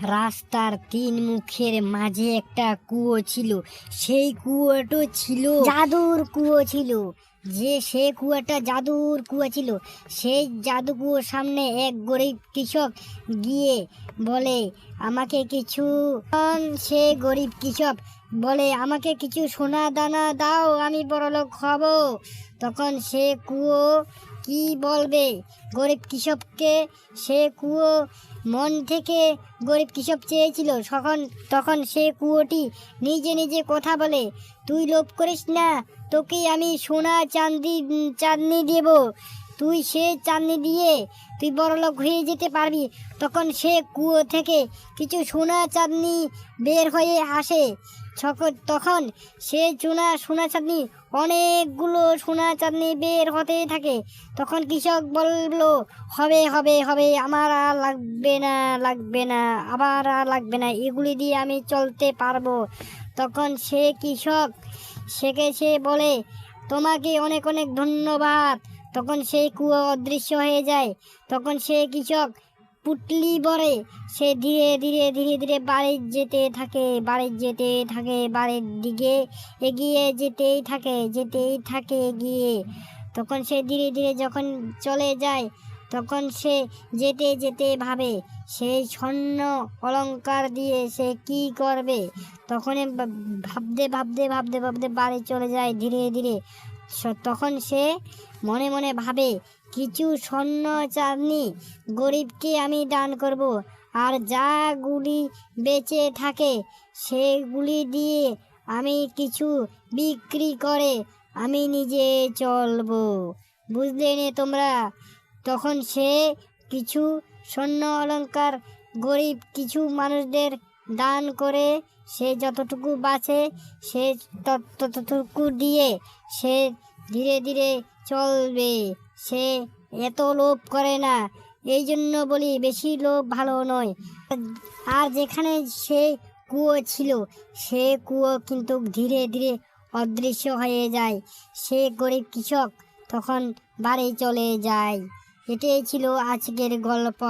রাস্তার তিন মুখের মাঝে একটা কুয়ো ছিল। সেই কুয়োটা ছিল জাদুর কুয়ো ছিল। সে কুয়োটা জাদুর কুয়ো ছিল। সেই জাদু কুয়োর সামনে এক গরিব কৃষক গিয়ে বলে, আমাকে কিছু সে গরিব কৃষক বলে, আমাকে কিছু সোনা দানা দাও, আমি বড়লোক হব। তখন সে কুয়ো কি বলবে গরিব কৃষককে? সে কুয়ো মন থেকে গরিব কৃষক চেয়েছিল। তখন সে কুয়োটি নিজে নিজে কথা বলে, তুই লোভ করিস না, তোকে আমি সোনা চাঁদনি দেব, তুই সে চাঁদনি দিয়ে তুই বড়লোক হয়ে যেতে পারবি। তখন সে কুয়ো থেকে কিছু সোনা চাঁদনি বের হয়ে আসে। তখন সে সোনা চাঁদনি অনেকগুলো সোনা চাঁদনি বের হতে থাকে। তখন কৃষক বলল, হবে হবে হবে, আমার আর লাগবে না, আবার আর লাগবে না, এগুলি দিয়ে আমি চলতে পারবো। তখন সে কৃষক সে বলে, তোমাকে অনেক অনেক ধন্যবাদ। তখন সেই কুয়ো অদৃশ্য হয়ে যায়। তখন সে কৃষক পুটলি বরে সে ধীরে ধীরে ধীরে ধীরে বাড়ির দিকে এগিয়ে যেতেই থাকে এগিয়ে। তখন সে ধীরে ধীরে যখন চলে যায়, তখন সে যেতে যেতে ভাবে সেই স্বর্ণ অলংকার দিয়ে সে কি করবে। তখন ভাবতে বাড়ি চলে যায় ধীরে ধীরে। তখন সে মনে মনে ভাবে, কিছু স্বর্ণ চাঁদনি গরিবকে আমি দান করব, আর যাগুলি বেঁচে থাকে সেগুলি দিয়ে আমি কিছু বিক্রি করে আমি নিজে চলবো। বুঝলে নে তোমরা? তখন সে কিছু স্বর্ণ অলংকার গরিব কিছু মানুষদের দান করে সে যতটুকু বাঁচে সে ততটুকু দিয়ে সে ধীরে ধীরে চলবে। সে এত লোভ করে না। এই জন্য বলি, বেশি লোভ ভালো নয়। আর যেখানে সে কুয়ো ছিল, সে কুয়ো কিন্তু ধীরে ধীরে অদৃশ্য হয়ে যায়। সে গরিব কৃষক তখন বাড়ি চলে যায়। এটাই ছিল আজকের গল্প।